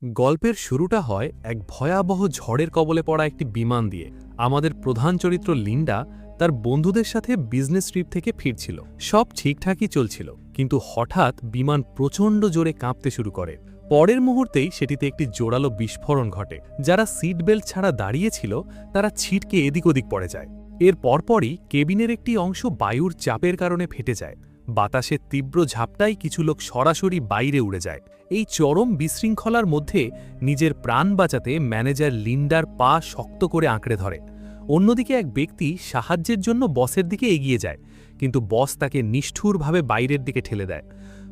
গল্পের শুরুটা হয় এক ভয়াবহ ঝড়ের কবলে পড়া একটি বিমান দিয়ে। আমাদের প্রধান চরিত্র লিন্ডা তার বন্ধুদের সাথে বিজনেস ট্রিপ থেকে ফিরছিল। সব ঠিকঠাকই চলছিল, কিন্তু হঠাৎ বিমান প্রচণ্ড জোরে কাঁপতে শুরু করে। পরের মুহূর্তেই সেটিতে একটি জোরালো বিস্ফোরণ ঘটে। যারা সিট বেল্ট ছাড়া দাঁড়িয়েছিল তারা ছিটকে এদিক ওদিক পড়ে যায়। এর পরপরই কেবিনের একটি অংশ বায়ুর চাপের কারণে ফেটে যায়। বাতাসের তীব্র ঝাপটায় কিছু লোক সরাসরি বাইরে উড়ে যায়। এই চরম বিশৃঙ্খলার মধ্যে নিজের প্রাণ বাঁচাতে ম্যানেজার লিন্ডার পা শক্ত করে আঁকড়ে ধরে। অন্যদিকে এক ব্যক্তি সাহায্যের জন্য বসের দিকে এগিয়ে যায়, কিন্তু বস তাকে নিষ্ঠুরভাবে বাইরের দিকে ঠেলে দেয়।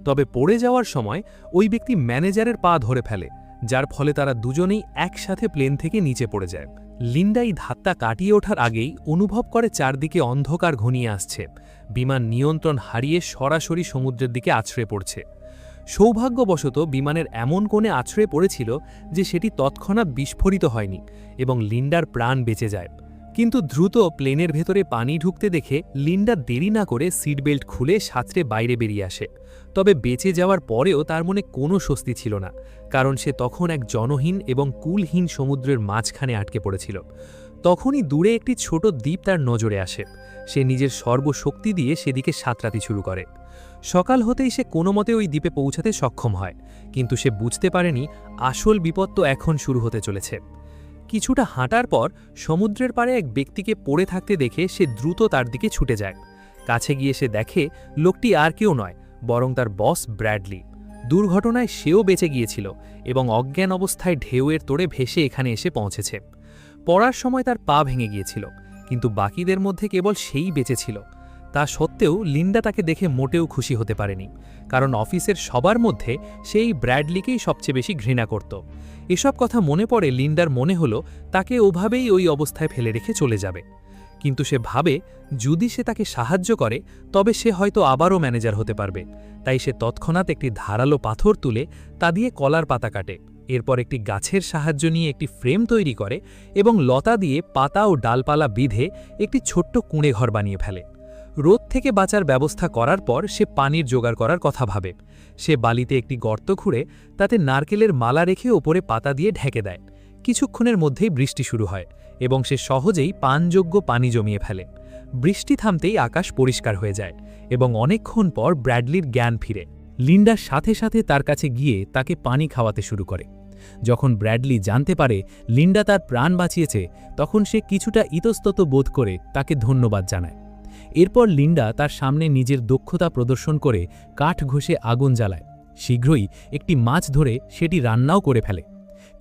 তবে পড়ে যাওয়ার সময় ওই ব্যক্তি ম্যানেজারের পা ধরে ফেলে, যার ফলে তারা দুজনেই একসাথে প্লেন থেকে নিচে পড়ে যায়। লিন্ডা এই ধাক্কা কাটিয়ে ওঠার আগেই অনুভব করে চারদিকে অন্ধকার ঘনিয়ে আসছে। বিমান নিয়ন্ত্রণ হারিয়ে সরাসরি সমুদ্রের দিকে আছড়ে পড়ছে। সৌভাগ্যবশত বিমানের এমন কোণে আছড়ে পড়েছিল যে সেটি তৎক্ষণাৎ বিস্ফোরিত হয়নি এবং লিন্ডার প্রাণ বেঁচে যায়। কিন্তু দ্রুত প্লেনের ভেতরে পানি ঢুকতে দেখে লিন্ডা দেরি না করে সিট বেল্ট খুলে সাঁতরে বাইরে বেরিয়ে আসে। তবে বেঁচে যাওয়ার পরেও তার মনে কোনো স্বস্তি ছিল না, কারণ সে তখন এক জনহীন এবং কুলহীন সমুদ্রের মাঝখানে আটকে পড়েছিল। তখনই দূরে একটি ছোট দ্বীপ তার নজরে আসে। সে নিজের সর্বশক্তি দিয়ে সেদিকে সাঁতরাতে শুরু করে। সকাল হতেই সে কোনো মতে ওই দ্বীপে পৌঁছাতে সক্ষম হয়, কিন্তু সে বুঝতে পারেনি আসল বিপদ তো এখন শুরু হতে চলেছে। কিছুটা হাঁটার পর সমুদ্রের পাড়ে এক ব্যক্তিকে পড়ে থাকতে দেখে সে দ্রুত তার দিকে ছুটে যায়। কাছে গিয়ে সে দেখে লোকটি আর কেউ নয়, বরং তার বস ব্র্যাডলি। দুর্ঘটনায় সেও বেঁচে গিয়েছিল এবং অজ্ঞান অবস্থায় ঢেউয়ের তোড়ে ভেসে এখানে এসে পৌঁছেছে। পড়ার সময় তার পা ভেঙে গিয়েছিল, কিন্তু বাকিদের মধ্যে কেবল সেই বেঁচে ছিল। তা সত্ত্বেও লিন্ডা তাকে দেখে মোটেও খুশি হতে পারেনি, কারণ অফিসের সবার মধ্যে সেই ব্র্যাডলিকেই সবচেয়ে বেশি ঘৃণা করত। এসব কথা মনে পড়ে লিন্ডার মনে হলো তাকে ওভাবেই ওই অবস্থায় ফেলে রেখে চলে যাবে। কিন্তু সে ভাবে যদি সে তাকে সাহায্য করে তবে সে হয়তো আবারও ম্যানেজার হতে পারবে। তাই সে তৎক্ষণাৎ একটি ধারালো পাথর তুলে তা দিয়ে কলার পাতা কাটে। এরপর একটি গাছের সাহায্য নিয়ে একটি ফ্রেম তৈরি করে এবং লতা দিয়ে পাতা ও ডালপালা বিঁধে একটি ছোট্ট কুঁড়ে ঘর বানিয়ে ফেলে। রোদ থেকে বাঁচার ব্যবস্থা করার পর সে পানির জোগাড় করার কথা ভাবে। সে বালিতে একটি গর্ত খুঁড়ে তাতে নারকেলের মালা রেখে ওপরে পাতা দিয়ে ঢেকে দেয়। কিছুক্ষণের মধ্যেই বৃষ্টি শুরু হয় এবং সে সহজেই পানযোগ্য পানি জমিয়ে ফেলে। বৃষ্টি থামতেই আকাশ পরিষ্কার হয়ে যায় এবং অনেকক্ষণ পর ব্র্যাডলির জ্ঞান ফিরে। লিন্ডার সাথে সাথে তার কাছে গিয়ে তাকে পানি খাওয়াতে শুরু করে। যখন ব্র্যাডলি জানতে পারে লিন্ডা তার প্রাণ বাঁচিয়েছে, তখন সে কিছুটা ইতস্তত বোধ করে তাকে ধন্যবাদ জানায়। এরপর লিন্ডা তার সামনে নিজের দক্ষতা প্রদর্শন করে কাঠ ঘষে আগুন জ্বালায়। শীঘ্রই একটি মাছ ধরে সেটি রান্নাও করে ফেলে।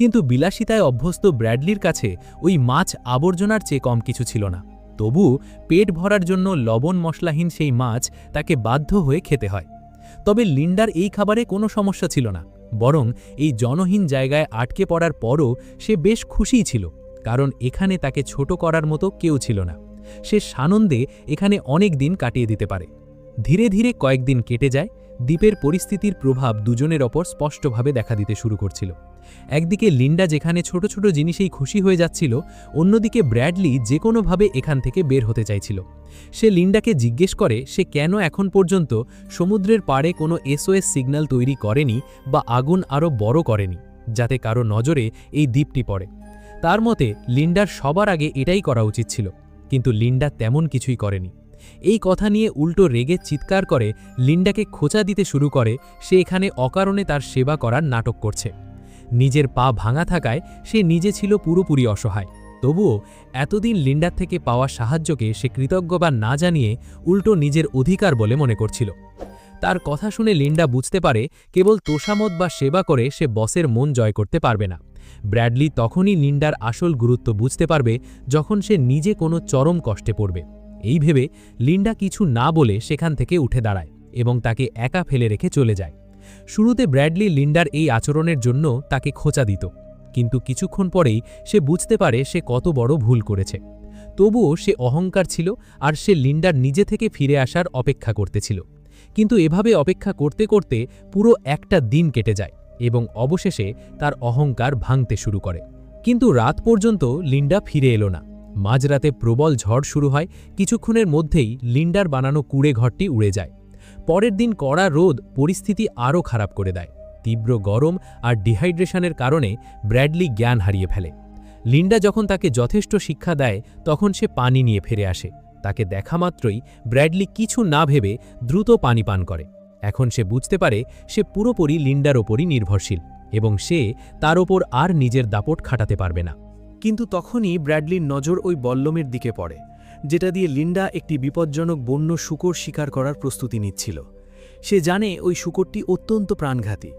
কিন্তু বিলাসিতায় অভ্যস্ত ব্র্যাডলির কাছে ওই মাছ আবর্জনার চেয়ে কম কিছু ছিল না। তবু পেট ভরার জন্য লবণ মশলাহীন সেই মাছ তাকে বাধ্য হয়ে খেতে হয়। তবে লিন্ডার এই খাবারে কোনো সমস্যা ছিল না, বরং এই জনহীন জায়গায় আটকে পড়ার পরও সে বেশ খুশিই ছিল, কারণ এখানে তাকে ছোট করার মতো কেউ ছিল না। সে সানন্দে এখানে অনেক দিন কাটিয়ে দিতে পারে। ধীরে ধীরে কয়েকদিন কেটে যায়। দ্বীপের পরিস্থিতির প্রভাব দুজনের ওপর স্পষ্টভাবে দেখা দিতে শুরু করছিল। একদিকে লিন্ডা যেখানে ছোট ছোট জিনিসেই খুশি হয়ে যাচ্ছিল, অন্যদিকে ব্র্যাডলি যে কোনোভাবে এখান থেকে বের হতে চাইছিল। সে লিন্ডাকে জিজ্ঞেস করে সে কেন এখন পর্যন্ত সমুদ্রের পাড়ে কোনো SOS সিগন্যাল তৈরি করেনি বা আগুন আরও বড় করেনি, যাতে কারো নজরে এই দ্বীপটি পড়ে। তার মতে লিন্ডার সবার আগে এটাই করা উচিত ছিল, কিন্তু লিন্ডা তেমন কিছুই করেনি। এই কথা নিয়ে উল্টো রেগে চিৎকার করে লিন্ডাকে খোঁচা দিতে শুরু করে সে এখানে অকারণে তার সেবা করার নাটক করছে। নিজের পা ভাঙা থাকায় সে নিজে ছিল পুরোপুরি অসহায়। তবুও এতদিন লিন্ডার থেকে পাওয়া সাহায্যকে সে কৃতজ্ঞতা না জানিয়ে উল্টো নিজের অধিকার বলে মনে করছিল। তার কথা শুনে লিন্ডা বুঝতে পারে কেবল তোষামত বা সেবা করে সে বসের মন জয় করতে পারবে না। ব্র্যাডলি তখনই লিন্ডার আসল গুরুত্ব বুঝতে পারবে যখন সে নিজে কোনো চরম কষ্টে পড়বে। এই ভেবে লিন্ডা কিছু না বলে সেখান থেকে উঠে দাঁড়ায় এবং তাকে একা ফেলে রেখে চলে যায়। শুরুতে ব্র্যাডলি লিন্ডার এই আচরণের জন্য তাকে খোঁচা দিত, কিন্তু কিছুক্ষণ পরেই সে বুঝতে পারে সে কত বড় ভুল করেছে। তবুও সে অহংকার ছিল আর সে লিন্ডার নিজে থেকে ফিরে আসার অপেক্ষা করতেছিল। কিন্তু এভাবে অপেক্ষা করতে করতে পুরো একটা দিন কেটে যায় এবং অবশেষে তার অহংকার ভাঙতে শুরু করে। কিন্তু রাত পর্যন্ত লিন্ডা ফিরে এলো না। মাঝরাতে প্রবল ঝড় শুরু হয়। কিছুক্ষণের মধ্যেই লিন্ডার বানানো কুঁড়ে ঘরটি উড়ে যায়। পরের দিন কড়া রোদ পরিস্থিতি আরও খারাপ করে দেয়। তীব্র গরম আর ডিহাইড্রেশনের কারণে ব্র্যাডলি জ্ঞান হারিয়ে ফেলে। লিন্ডা যখন তাকে যথেষ্ট শিক্ষা দেয় তখন সে পানি নিয়ে ফিরে আসে। তাকে দেখা মাত্রই ব্র্যাডলি কিছু না ভেবে দ্রুত পানি পান করে। এখন সে বুঝতে পারে সে পুরোপুরি লিন্ডার ওপরই নির্ভরশীল এবং সে তার ওপর আর নিজের দাপট খাটাতে পারবে না। কিন্তু তখনই ব্র্যাডলির নজর ওই বল্লমের দিকে পড়ে, যেটা দিয়ে লিন্ডা একটি বিপজ্জনক বন্য শূকর শিকার করার প্রস্তুতি নিচ্ছিল। সে জানে ওই শূকরটি অত্যন্ত প্রাণঘাতী,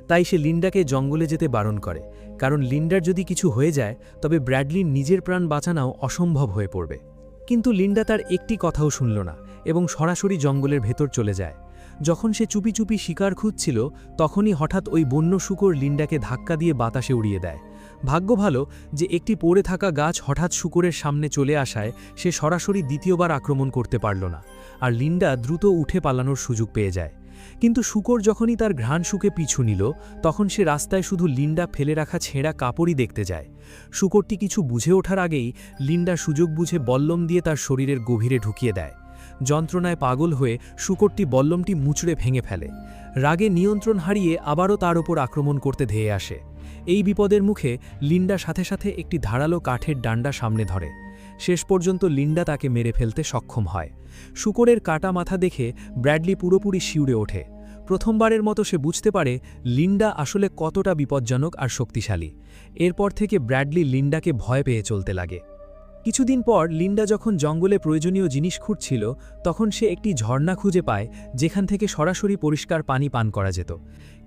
তাই সে লিন্ডাকে জঙ্গলে যেতে বারণ করে, কারণ লিন্ডার যদি কিছু হয়ে যায় তবে ব্র্যাডলির নিজের প্রাণ বাঁচানোও অসম্ভব হয়ে পড়বে। কিন্তু লিন্ডা তার একটি কথাও শুনল না এবং সরাসরি জঙ্গলের ভেতর চলে যায়। যখন সে চুপি চুপি শিকার খুঁজছিল তখনই হঠাৎ ওই বন্য শূকর লিন্ডাকে ধাক্কা দিয়ে বাতাসে উড়িয়ে দেয়। ভাগ্য ভালো যে একটি পড়ে থাকা গাছ হঠাৎ শূকরের সামনে চলে আসায় সে সরাসরি দ্বিতীয়বার আক্রমণ করতে পারল না, আর লিন্ডা দ্রুত উঠে পালানোর সুযোগ পেয়ে যায়। কিন্তু শূকর যখনই তার ঘ্রাণ শুকে পিছু নিল তখন সে রাস্তায় শুধু লিন্ডা ফেলে রাখা ছেঁড়া কাপড়ই দেখতে যায়। শূকরটি কিছু বুঝে ওঠার আগেই লিন্ডা সুযোগ বুঝে বল্লম দিয়ে তার শরীরের গভীরে ঢুকিয়ে দেয়। যন্ত্রণায় পাগল হয়ে শূকরটি বল্লমটি মুচড়ে ভেঙে ফেলে। রাগে নিয়ন্ত্রণ হারিয়ে আবারও তার ওপর আক্রমণ করতে ধেয়ে আসে। এই বিপদের মুখে লিন্ডা সাথে সাথে একটি ধারালো কাঠের ডান্ডা সামনে ধরে। শেষ পর্যন্ত লিন্ডা তাকে মেরে ফেলতে সক্ষম হয়। শূকরের কাটা মাথা দেখে ব্র্যাডলি পুরোপুরি শিউরে ওঠে। প্রথমবারের মতো সে বুঝতে পারে লিন্ডা আসলে কতটা বিপজ্জনক আর শক্তিশালী। এরপর থেকে ব্র্যাডলি লিন্ডাকে ভয় পেয়ে চলতে লাগে। কিছুদিন পর লিন্ডা যখন জঙ্গলে প্রয়োজনীয় জিনিস খুঁজছিল তখন সে একটি ঝর্ণা খুঁজে পায় যেখান থেকে সরাসরি পরিষ্কার পানি পান করা যেত।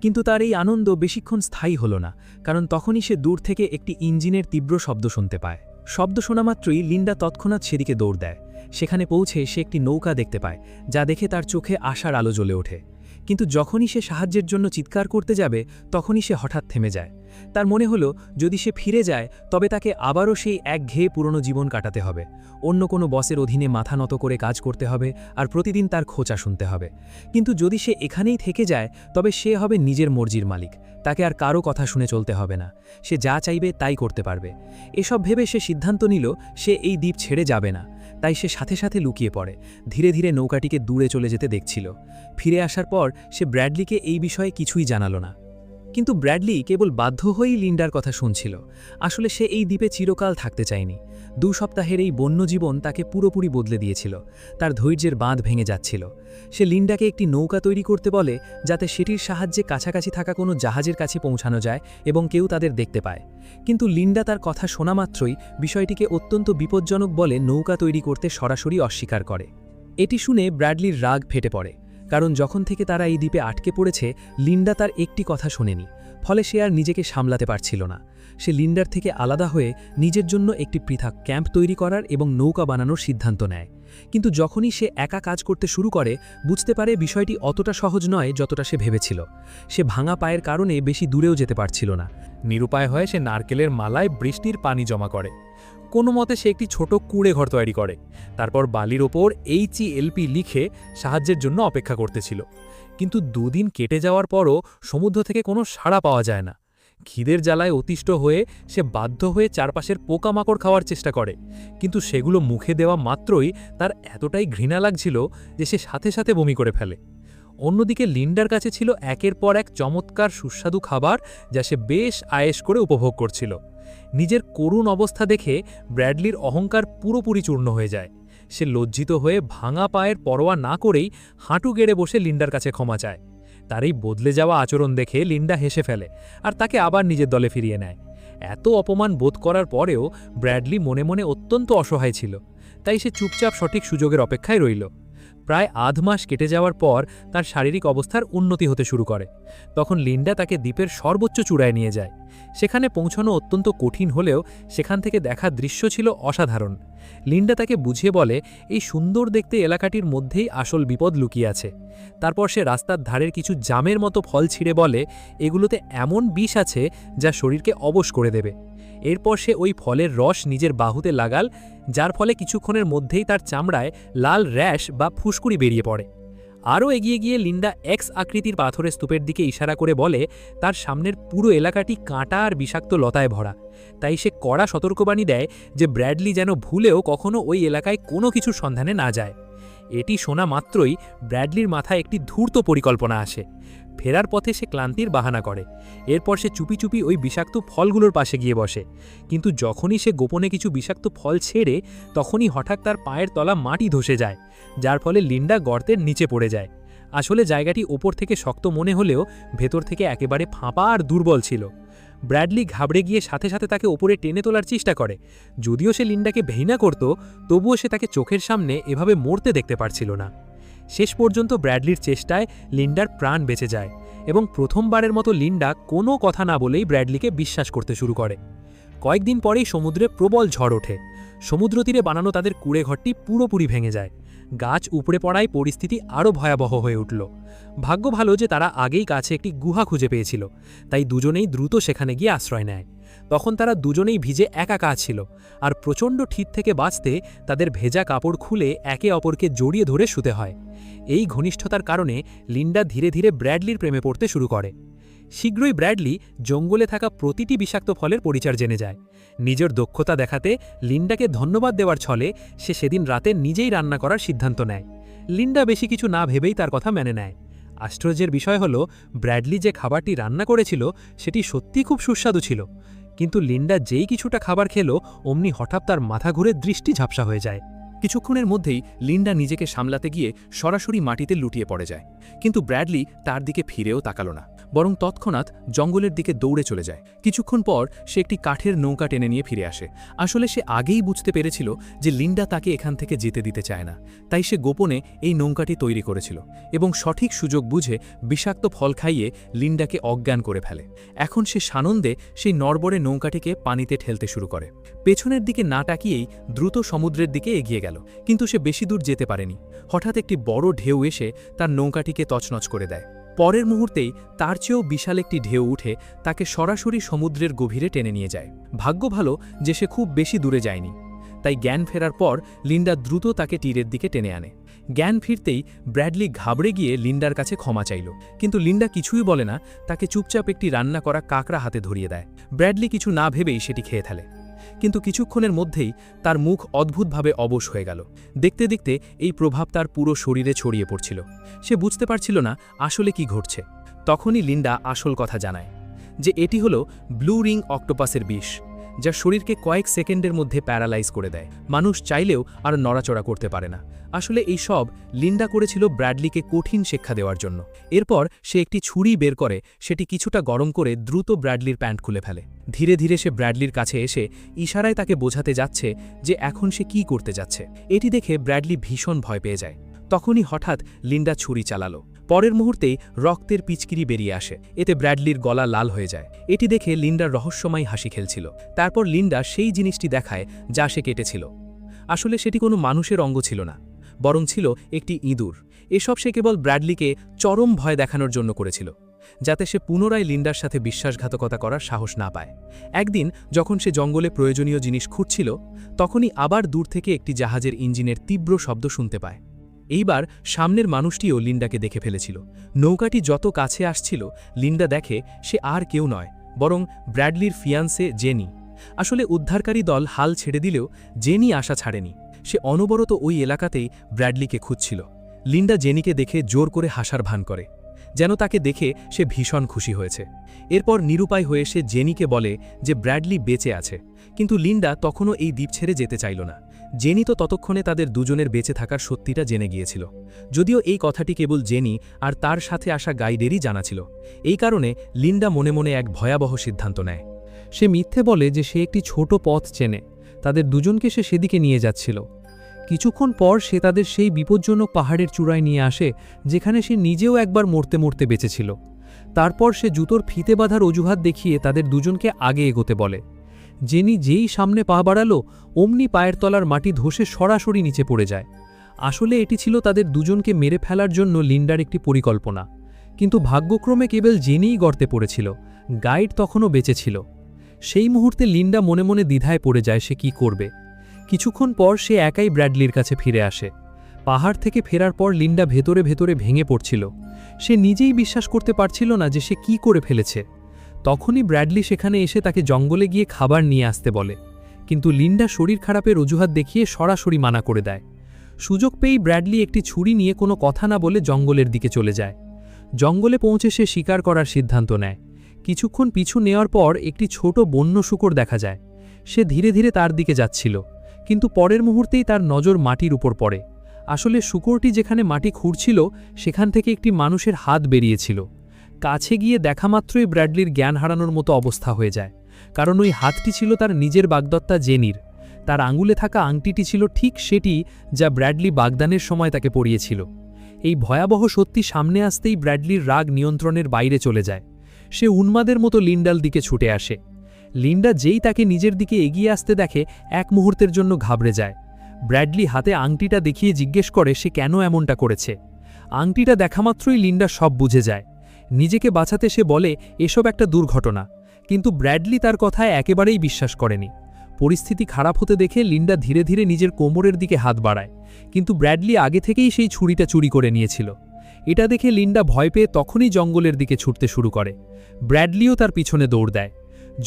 কিন্তু তার এই আনন্দ বেশিক্ষণ স্থায়ী হলো না, কারণ তখনই সে দূর থেকে একটি ইঞ্জিনের তীব্র শব্দ শুনতে পায়। শব্দ শোনা মাত্রই লিন্ডা তৎক্ষণাৎ সেদিকে দৌড় দেয়। সেখানে পৌঁছে সে একটি নৌকা দেখতে পায়, যা দেখে তার চোখে আশার আলো জ্বলে ওঠে। কিন্তু যখনই সে সাহায্যের জন্য চিৎকার করতে যাবে তখনই সে হঠাৎ থেমে যায়। তার মনে হলো যদি সে ফিরে যায় তবে তাকে আবারও সেই একঘেয়ে পুরনো জীবন কাটাতে হবে। অন্য কোনো বসের অধীনে মাথা নত করে কাজ করতে হবে আর প্রতিদিন তার খোঁচা শুনতে হবে। কিন্তু যদি সে এখানেই থেকে যায় তবে সে হবে নিজের মর্জির মালিক। তাকে আর কারো কথা শুনে চলতে হবে না, সে যা চাইবে তাই করতে পারবে। এসব ভেবে সে সিদ্ধান্ত নিল সে এই দ্বীপ ছেড়ে যাবে না। তাই সে সাথে সাথে লুকিয়ে পড়ে, ধীরে ধীরে নৌকাটিকে দূরে চলে যেতে দেখছিল। ফিরে আসার পর সে ব্র্যাডলিকে এই বিষয়ে কিছুই জানালো না। কিন্তু ব্র্যাডলি কেবল বাধ্য হয়েই লিন্ডার কথা শুনছিল। আসলে সে এই দ্বীপে চিরকাল থাকতে চায়নি। 2 সপ্তাহের এই বন্য জীবন তাকে পুরোপুরি বদলে দিয়েছিল। তার ধৈর্যের বাঁধ ভেঙে যাচ্ছিল। সে লিন্ডাকে একটি নৌকা তৈরি করতে বলে যাতে সেটির সাহায্যে কাছাকাছি থাকা কোনো জাহাজের কাছে পৌঁছানো যায় এবং কেউ তাদের দেখতে পায়। কিন্তু লিন্ডা তার কথা শোনা মাত্রই বিষয়টিকে অত্যন্ত বিপজ্জনক বলে নৌকা তৈরি করতে সরাসরি অস্বীকার করে। এটি শুনে ব্র্যাডলির রাগ ফেটে পড়ে, কারণ যখন থেকে তারা এই দ্বীপে আটকে পড়েছে লিন্ডা তার একটি কথা শোনেনি। ফলে সে আর নিজেকে সামলাতে পারছিল না। সে লিন্ডার থেকে আলাদা হয়ে নিজের জন্য একটি পৃথক ক্যাম্প তৈরি করার এবং নৌকা বানানোর সিদ্ধান্ত নেয়। কিন্তু যখনই সে একা কাজ করতে শুরু করে বুঝতে পারে বিষয়টি অতটা সহজ নয় যতটা সে ভেবেছিল। সে ভাঙা পায়ের কারণে বেশি দূরেও যেতে পারছিল না। নিরুপায় হয়ে সে নারকেলের মালায় বৃষ্টির পানি জমা করে। কোনো মতে সে একটি ছোট কুঁড়ে ঘর তৈরি করে। তারপর বালির ওপর HELP লিখে সাহায্যের জন্য অপেক্ষা করতেছিল। কিন্তু 2 দিন কেটে যাওয়ার পরও সমুদ্র থেকে কোনো সাড়া পাওয়া যায় না। খিদের জ্বালায় অতিষ্ঠ হয়ে সে বাধ্য হয়ে চারপাশের পোকামাকড় খাওয়ার চেষ্টা করে, কিন্তু সেগুলো মুখে দেওয়া মাত্রই তার এতটাই ঘৃণা লাগছিল যে সে সাথে সাথে বমি করে ফেলে। অন্যদিকে লিন্ডার কাছে ছিল একের পর এক চমৎকার সুস্বাদু খাবার, যা সে বেশ আয়েশ করে উপভোগ করছিল। নিজের করুণ অবস্থা দেখে ব্র্যাডলির অহংকার পুরোপুরি চূর্ণ হয়ে যায়। সে লজ্জিত হয়ে ভাঙা পায়ের পরোয়া না করেই হাঁটু গেড়ে বসে লিন্ডার কাছে ক্ষমা চায়। তার এই বদলে যাওয়া আচরণ দেখে লিন্ডা হেসে ফেলে আর তাকে আবার নিজের দলে ফিরিয়ে নেয়। এত অপমান বোধ করার পরেও ব্র্যাডলি মনে মনে অত্যন্ত অসহায় ছিল, তাই সে চুপচাপ সঠিক সুযোগের অপেক্ষায় রইল। প্রায় আধ মাস কেটে যাওয়ার পর তার শারীরিক অবস্থার উন্নতি হতে শুরু করে। তখন লিন্ডা তাকে দ্বীপের সর্বোচ্চ চূড়ায় নিয়ে যায়। সেখানে পৌঁছানো অত্যন্ত কঠিন হলেও সেখান থেকে দেখা দৃশ্য ছিল অসাধারণ। লিন্ডা তাকে বুঝিয়ে বলে এই সুন্দর দেখতে এলাকাটির মধ্যেই আসল বিপদ লুকিয়ে আছে। তারপর সে রাস্তার ধারের কিছু জামের মতো ফল ছিঁড়ে বলে এগুলোতে এমন বিষ আছে যা শরীরকে অবশ করে দেবে। এরপর সে ওই ফলের রস নিজের বাহুতে লাগাল, যার ফলে কিছুক্ষণের মধ্যেই তার চামড়ায় লাল র্যাশ বা ফুসকুড়ি বেরিয়ে পড়ে। আরও এগিয়ে গিয়ে লিন্ডা এক্স আকৃতির পাথরের স্তূপের দিকে ইশারা করে বলে তার সামনের পুরো এলাকাটি কাঁটা আর বিষাক্ত লতায় ভরা। তাই সে কড়া সতর্কবাণী দেয় যে ব্র্যাডলি যেন ভুলেও কখনো ওই এলাকায় কোনো কিছুর সন্ধানে না যায়। এটি শোনা মাত্রই ব্র্যাডলির মাথায় একটি ধূর্ত পরিকল্পনা আসে। ফেরার পথে সে ক্লান্তির বাহানা করে। এরপর সে চুপি চুপি ওই বিষাক্ত ফলগুলোর পাশে গিয়ে বসে। কিন্তু যখনই সে গোপনে কিছু বিষাক্ত ফল ছেড়ে, তখনই হঠাৎ তার পায়ের তলা মাটি ধসে যায়, যার ফলে লিন্ডা গর্তের নিচে পড়ে যায়। আসলে জায়গাটি ওপর থেকে শক্ত মনে হলেও ভেতর থেকে একেবারে ফাঁপা আর দুর্বল ছিল। ব্র্যাডলি ঘাবড়ে গিয়ে সাথে সাথে তাকে ওপরে টেনে তোলার চেষ্টা করে। যদিও সে লিন্ডাকে ঘৃণা করত, তবুও সে তাকে চোখের সামনে এভাবে মরতে দেখতে পারছিল না। শেষ পর্যন্ত ব্র্যাডলির চেষ্টায় লিন্ডার প্রাণ বেঁচে যায় এবং প্রথমবারের মতো লিন্ডা কোনো কথা না বলেই ব্র্যাডলিকে বিশ্বাস করতে শুরু করে। কয়েকদিন পরেই সমুদ্রে প্রবল ঝড় ওঠে। সমুদ্র তীরে বানানো তাদের কুঁড়েঘরটি পুরোপুরি ভেঙে যায়। গাছ উপড়ে পড়ায় পরিস্থিতি আরও ভয়াবহ হয়ে উঠল। ভাগ্য ভালো যে তারা আগেই কাছে একটি গুহা খুঁজে পেয়েছিল, তাই দুজনেই দ্রুত সেখানে গিয়ে আশ্রয় নেয়। তখন তারা দুজনেই ভিজে একা ছিল, আর প্রচণ্ড শীত থেকে বাঁচতে তাদের ভেজা কাপড় খুলে একে অপরকে জড়িয়ে ধরে শুতে হয়। এই ঘনিষ্ঠতার কারণে লিন্ডা ধীরে ধীরে ব্র্যাডলির প্রেমে পড়তে শুরু করে। শীঘ্রই ব্র্যাডলি জঙ্গলে থাকা প্রতিটি বিষাক্ত ফলের পরিচয় জেনে যায়। নিজের দক্ষতা দেখাতে লিন্ডাকে ধন্যবাদ দেওয়ার ছলে সে সেদিন রাতে নিজেই রান্না করার সিদ্ধান্ত নেয়। লিন্ডা বেশি কিছু না ভেবেই তার কথা মেনে নেয়। আশ্চর্যের বিষয় হলো, ব্র্যাডলি যে খাবারটি রান্না করেছিল সেটি সত্যি খুব সুস্বাদু ছিল, কিন্তু লিন্ডা যেই কিছুটা খাবার খেলো অমনি হঠাৎ তার মাথা ঘুরে দৃষ্টি ঝাপসা হয়ে যায়। কিছুক্ষণের মধ্যেই লিন্ডা নিজেকে সামলাতে গিয়ে সরাসরি মাটিতে লুটিয়ে পড়ে যায়, কিন্তু ব্র্যাডলি তার দিকে ফিরেও তাকালো না, বরং তৎক্ষণাৎ জঙ্গলের দিকে দৌড়ে চলে যায়। কিছুক্ষণ পর সে একটি কাঠের নৌকা টেনে নিয়ে ফিরে আসে। আসলে সে আগেই বুঝতে পেরেছিল যে লিন্ডা তাকে এখান থেকে যেতে দিতে চায় না, তাই সে গোপনে এই নৌকাটি তৈরি করেছিল এবং সঠিক সুযোগ বুঝে বিষাক্ত ফল খাইয়ে লিন্ডাকে অজ্ঞান করে ফেলে। এখন সে সানন্দে সেই নড়বড়ে নৌকাটিকে পানিতে ঠেলতে শুরু করে। পেছনের দিকে না তাকিয়েই দ্রুত সমুদ্রের দিকে এগিয়ে গেল, কিন্তু সে বেশি দূর যেতে পারেনি। হঠাৎ একটি বড় ঢেউ এসে তার নৌকাটিকে তছনছ করে দেয়। পরের মুহূর্তেই তার চেয়েও বিশাল একটি ঢেউ উঠে তাকে সরাসরি সমুদ্রের গভীরে টেনে নিয়ে যায়। ভাগ্য ভালো যে সে খুব বেশি দূরে যায়নি, তাই জ্ঞান ফেরার পর লিন্ডা দ্রুত তাকে তীরের দিকে টেনে আনে। জ্ঞান ফিরতেই ব্র্যাডলি ঘাবড়ে গিয়ে লিন্ডার কাছে ক্ষমা চাইল, কিন্তু লিন্ডা কিছুই বলে না, তাকে চুপচাপ একটি রান্না করা কাঁকড়া হাতে ধরিয়ে দেয়। ব্র্যাডলি কিছু না ভেবেই সেটি খেয়ে ফেলে, কিন্তু কিছুক্ষণের মধ্যেই তার মুখ অদ্ভুতভাবে অবশ হয়ে গেল। দেখতে দেখতে এই প্রভাব তার পুরো শরীরে ছড়িয়ে পড়ছিল। সে বুঝতে পারছিল না আসলে কি ঘটছে। তখনই লিন্ডা আসল কথা জানায় যে এটি হলো ব্লু রিং অক্টোপাসের বিষ, যা শরীরকে কয়েক সেকেন্ডের মধ্যে প্যারালাইজ করে দেয়। মানুষ চাইলেও আর নড়াচড়া করতে পারে না। আসলে এই সব লিন্ডা করেছিল ব্র্যাডলিকে কঠিন শিক্ষা দেওয়ার জন্য। এরপর সে একটি ছুরি বের করে সেটি কিছুটা গরম করে দ্রুত ব্র্যাডলির প্যান্ট খুলে ফেলে। ধীরে ধীরে সে ব্র্যাডলির কাছে এসে ইশারায় তাকে বোঝাতে যাচ্ছে যে এখন সে কি করতে যাচ্ছে। এটি দেখে ব্র্যাডলি ভীষণ ভয় পেয়ে যায়। তখনই হঠাৎ লিন্ডা ছুরি চালালো। পরের মুহূর্তেই রক্তের পিচকিরি বেরিয়ে আসে। এতে ব্র্যাডলির গলা লাল হয়ে যায়। এটি দেখে লিন্ডার রহস্যময় হাসি খেলছিল। তারপর লিন্ডা সেই জিনিসটি দেখায় যা সে কেটেছিল। আসলে সেটি কোনো মানুষের অঙ্গ ছিল না, বরং ছিল একটি ইঁদুর। এসব সে কেবল ব্র্যাডলিকে চরম ভয় দেখানোর জন্য করেছিল, যাতে সে পুনরায় লিন্ডার সাথে বিশ্বাসঘাতকতা করার সাহস না পায়। একদিন যখন সে জঙ্গলে প্রয়োজনীয় জিনিস খুঁজছিল, তখনই আবার দূর থেকে একটি জাহাজের ইঞ্জিনের তীব্র শব্দ শুনতে পায়। এইবার সামনের মানুষটিও লিন্ডাকে দেখে ফেলেছিল। নৌকাটি যত কাছে আসছিল, লিন্ডা দেখে সে আর কেউ নয়, বরং ব্র্যাডলির ফিয়ান্সে জেনি। আসলে উদ্ধারকারী দল হাল ছেড়ে দিলেও জেনি আশা ছাড়েনি। সে অনবরত ওই এলাকাতেই ব্র্যাডলিকে খুঁজছিল। লিন্ডা জেনিকে দেখে জোর করে হাসার ভান করে, যেন তাকে দেখে সে ভীষণ খুশি হয়েছে। এরপর নিরুপায় হয়ে সে জেনিকে বলে যে ব্র্যাডলি বেঁচে আছে, কিন্তু লিন্ডা তখনও এই দ্বীপ ছেড়ে যেতে চাইল না। জেনি তো ততক্ষণে তাদের দুজনের বেঁচে থাকার সত্যিটা জেনে গিয়েছিল, যদিও এই কথাটি কেবল জেনি আর তার সাথে আসা গাইডেরই জানা ছিল। এই কারণে লিন্ডা মনে মনে এক ভয়াবহ সিদ্ধান্ত নেয়। সে মিথ্যে বলে যে সে একটি ছোট পথ চেনে, তাদের দুজনকে সে সেদিকে নিয়ে যাচ্ছিল। কিছুক্ষণ পর সে তাদের সেই বিপজ্জনক পাহাড়ের চূড়ায় নিয়ে আসে, যেখানে সে নিজেও একবার মরতে মরতে বেঁচেছিল। তারপর সে জুতোর ফিতে বাঁধার অজুহাত দেখিয়ে তাদের দুজনকে আগে এগোতে বলে। জেনি যেই সামনে পা বাড়ালো, অমনি পায়ের তলার মাটি ধসে সরাসরি নিচে পড়ে যায়। আসলে এটি ছিল তাদের দুজনকে মেরে ফেলার জন্য লিন্ডার একটি পরিকল্পনা, কিন্তু ভাগ্যক্রমে কেবল জেনিই গর্তে পড়েছিল, গাইড তখনও বেঁচে ছিল। সেই মুহূর্তে লিন্ডা মনে মনে দ্বিধায় পড়ে যায় সে কি করবে। কিছুক্ষণ পর সে একাই ব্র্যাডলির কাছে ফিরে আসে। পাহাড় থেকে ফেরার পর লিন্ডা ভেতরে ভেতরে ভেঙে পড়ছিল। সে নিজেই বিশ্বাস করতে পারছিল না যে সে কি করে ফেলেছে। তখনই ব্র্যাডলি সেখানে এসে তাকে জঙ্গলে গিয়ে খাবার নিয়ে আসতে বলে, কিন্তু লিন্ডা শরীর খারাপের অজুহাত দেখিয়ে সরাসরি মানা করে দেয়। সুযোগ পেয়েই ব্র্যাডলি একটি ছুরি নিয়ে কোনো কথা না বলে জঙ্গলের দিকে চলে যায়। জঙ্গলে পৌঁছে সে শিকার করার সিদ্ধান্ত নেয়। কিছুক্ষণ পিছু নেওয়ার পর একটি ছোট বন্য শূকর দেখা যায়। সে ধীরে ধীরে তার দিকে যাচ্ছিল, কিন্তু পরের মুহূর্তেই তার নজর মাটির উপর পড়ে। আসলে শূকরটি যেখানে মাটি খুঁড়ছিল সেখান থেকে একটি মানুষের হাত বেরিয়েছিল। কাছে গিয়ে দেখা মাত্রই ব্র্যাডলির জ্ঞান হারানোর মতো অবস্থা হয়ে যায়, কারণ ওই হাতটি ছিল তার নিজের বাগদত্তা জেনির। তার আঙুলে থাকা আংটিটি ছিল ঠিক সেটি যা ব্র্যাডলি বাগদানের সময় তাকে পরিয়েছিল। এই ভয়াবহ সত্যি সামনে আসতেই ব্র্যাডলির রাগ নিয়ন্ত্রণের বাইরে চলে যায়। সে উন্মাদের মতো লিন্ডার দিকে ছুটে আসে। লিন্ডা যেই তাকে নিজের দিকে এগিয়ে আসতে দেখে এক মুহূর্তের জন্য ঘাবড়ে যায়। ব্র্যাডলি হাতে আংটিটা দেখিয়ে জিজ্ঞেস করে সে কেন এমনটা করেছে। আংটিটা দেখামাত্রই লিন্ডা সব বুঝে যায়। নিজেকে বাঁচাতে সে বলে এসব একটা দুর্ঘটনা, কিন্তু ব্র্যাডলি তার কথায় একেবারেই বিশ্বাস করেনি। পরিস্থিতি খারাপ হতে দেখে লিন্ডা ধীরে ধীরে নিজের কোমরের দিকে হাত বাড়ায়, কিন্তু ব্র্যাডলি আগে থেকেই সেই ছুরিটা চুরি করে নিয়েছিল। এটা দেখে লিন্ডা ভয় পেয়ে তখনই জঙ্গলের দিকে ছুটতে শুরু করে। ব্র্যাডলিও তার পিছনে দৌড় দেয়।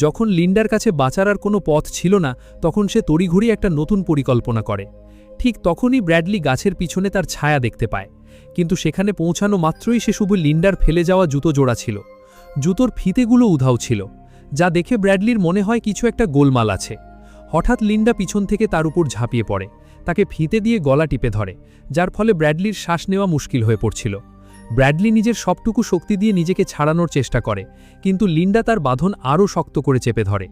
যখন লিন্ডার কাছে বাঁচার আর কোনো পথ ছিল না, তখন সে তড়িঘড়ি একটা নতুন পরিকল্পনা করে। ঠিক তখনই ব্র্যাডলি গাছের পিছনে তার ছায়া দেখতে পায়, কিন্তু সেখানে পৌঁছানো মাত্রই সে শুধু লিন্ডার ফেলে যাওয়া জুতো জোড়া ছিল। জুতোর ফিতেগুলো উধাও ছিল, যা দেখে ব্র্যাডলির মনে হয় কিছু একটা গোলমাল আছে। হঠাৎ লিন্ডা পিছন থেকে তার উপর ঝাঁপিয়ে পড়ে, তাকে ফিতে দিয়ে গলা টিপে ধরে, যার ফলে ব্র্যাডলির শ্বাস নেওয়া মুশকিল হয়ে পড়ছিল। ব্র্যাডলি নিজের সবটুকু শক্তি দিয়ে নিজেকে ছাড়ানোর চেষ্টা করে, কিন্তু লিন্ডা তার বাঁধন আরও শক্ত করে চেপে ধরে।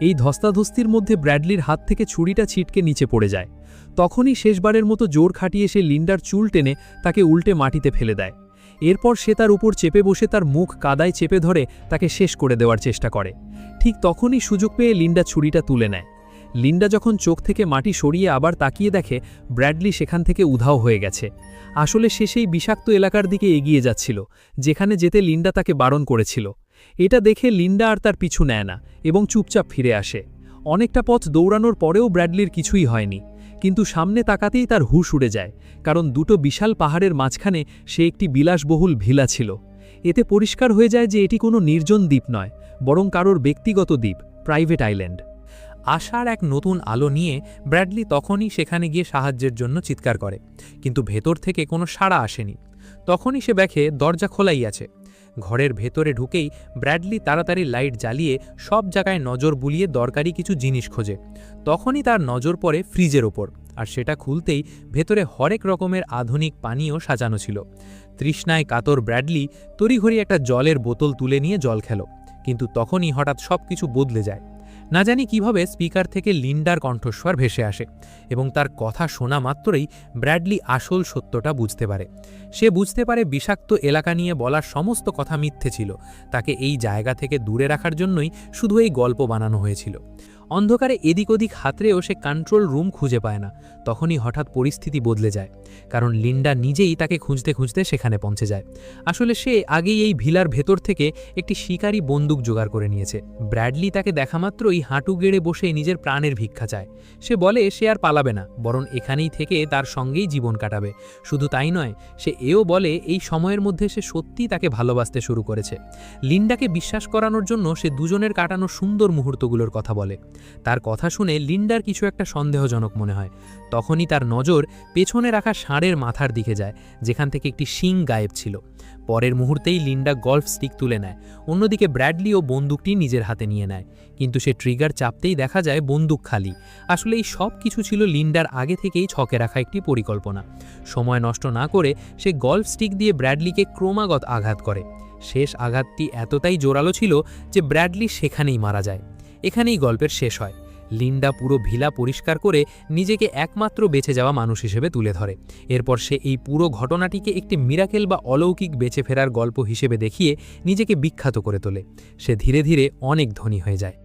এই ধস্তাধস্তির মধ্যে ব্র্যাডলির হাত থেকে ছুরিটা ছিটকে নিচে পড়ে যায়। তখনই শেষবারের মতো জোর খাটিয়ে সে লিন্ডার চুল টেনে তাকে উল্টে মাটিতে ফেলে দেয়। এরপর সে তার উপর চেপে বসে তার মুখ কাদায় চেপে ধরে তাকে শেষ করে দেওয়ার চেষ্টা করে। ঠিক তখনই সুযোগ পেয়ে লিন্ডা ছুরিটা তুলে নেয়। লিন্ডা যখন চোখ থেকে মাটি সরিয়ে আবার তাকিয়ে দেখে ব্র্যাডলি সেখান থেকে উধাও হয়ে গেছে। আসলে সে সেই বিষাক্ত এলাকার দিকে এগিয়ে যাচ্ছিল, যেখানে যেতে লিন্ডা তাকে বারণ করেছিল। এটা দেখে লিন্ডা আর তার পিছু নেয় না এবং চুপচাপ ফিরে আসে। অনেকটা পথ দৌড়ানোর পরেও ব্র্যাডলির কিছুই হয়নি, কিন্তু সামনে তাকাতেই তার হুঁশ উড়ে যায়, কারণ দুটো বিশাল পাহাড়ের মাঝখানে সে একটি বিলাসবহুল ভিলা ছিল। এতে পরিষ্কার হয়ে যায় যে এটি কোনো নির্জন দ্বীপ নয়, বরং কারোর ব্যক্তিগত দ্বীপ, প্রাইভেট আইল্যান্ড। আশার এক নতুন আলো নিয়ে ব্র্যাডলি তখনই সেখানে গিয়ে সাহায্যের জন্য চিৎকার করে, কিন্তু ভেতর থেকে কোনো সাড়া আসেনি। তখনই সে দেখে দরজা খোলাই আছে। ঘরের ভেতরে ঢুকেই ব্র্যাডলি তাড়াতাড়ি লাইট জ্বালিয়ে সব জায়গায় নজর বুলিয়ে দরকারি কিছু জিনিস খোঁজে। তখনই তার নজর পড়ে ফ্রিজের ওপর, আর সেটা খুলতেই ভেতরে হরেক রকমের আধুনিক পানীয় সাজানো ছিল। তৃষ্ণায় কাতর ব্র্যাডলি তড়িঘড়ি একটা জলের বোতল তুলে নিয়ে জল খেল, কিন্তু তখনই হঠাৎ সব কিছু বদলে যায়। না জানি কিভাবে স্পিকার থেকে লিন্ডার কণ্ঠস্বর ভেসে আসে, এবং তার কথা শোনা মাত্রই ব্র্যাডলি আসল সত্যটা বুঝতে পারে। সে বুঝতে পারে বিষাক্ত এলাকা নিয়ে বলার সমস্ত কথা মিথ্যে ছিল। তাকে এই জায়গা থেকে দূরে রাখার জন্যই শুধু এই গল্প বানানো হয়েছিল। অন্ধকারে এদিক ওদিক হাতড়েও সে কন্ট্রোল রুম খুঁজে পায় না। তখনই হঠাৎ পরিস্থিতি বদলে যায়, কারণ লিন্ডা নিজেই তাকে খুঁজতে খুঁজতে সেখানে পৌঁছে যায়। আসলে সে আগেই এই ভিলার ভেতর থেকে একটি শিকারী বন্দুক জোগাড় করে নিয়েছে। ব্র্যাডলি তাকে দেখামাত্রই হাঁটু গেড়ে বসে নিজের প্রাণের ভিক্ষা চায়। সে বলে সে আর পালাবে না, বরং এখানেই থেকে তার সঙ্গেই জীবন কাটাবে। শুধু তাই নয়, সে এও বলে এই সময়ের মধ্যে সে সত্যিই তাকে ভালোবাসতে শুরু করেছে। লিন্ডাকে বিশ্বাস করানোর জন্য সে দুজনের কাটানো সুন্দর মুহূর্তগুলোর কথা বলে। তার কথা শুনে লিন্ডার কিছু একটা সন্দেহজনক মনে হয়। তখনই তার নজর পেছনে রাখা ষাঁড়ের মাথার দিকে যায়, যেখান থেকে একটি শিং গায়েব ছিল। পরের মুহূর্তেই লিন্ডা গল্ফ স্টিক তুলে নেয়। অন্যদিকে ব্র্যাডলিও বন্দুকটি নিজের হাতে নিয়ে নেয়, কিন্তু সে ট্রিগার চাপতেই দেখা যায় বন্দুক খালি। আসলে এই সব কিছু ছিল লিন্ডার আগে থেকেই ছকে রাখা একটি পরিকল্পনা। সময় নষ্ট না করে সে গল্ফ স্টিক দিয়ে ব্র্যাডলিকে ক্রমাগত আঘাত করে। শেষ আঘাতটি এতটাই জোরালো ছিল যে ব্র্যাডলি সেখানেই মারা যায়। এখানেই গল্পের শেষ হয়। লিন্ডা পুরো ভিলা পরিষ্কার করে নিজেকে একমাত্র বেঁচে যাওয়া মানুষ হিসেবে তুলে ধরে। এরপর সে এই পুরো ঘটনাটিকে একটি মিরাকেল বা অলৌকিক বেঁচে ফেরার গল্প হিসেবে দেখিয়ে নিজেকে বিখ্যাত করে তোলে। সে ধীরে ধীরে অনেক ধনী হয়ে যায়।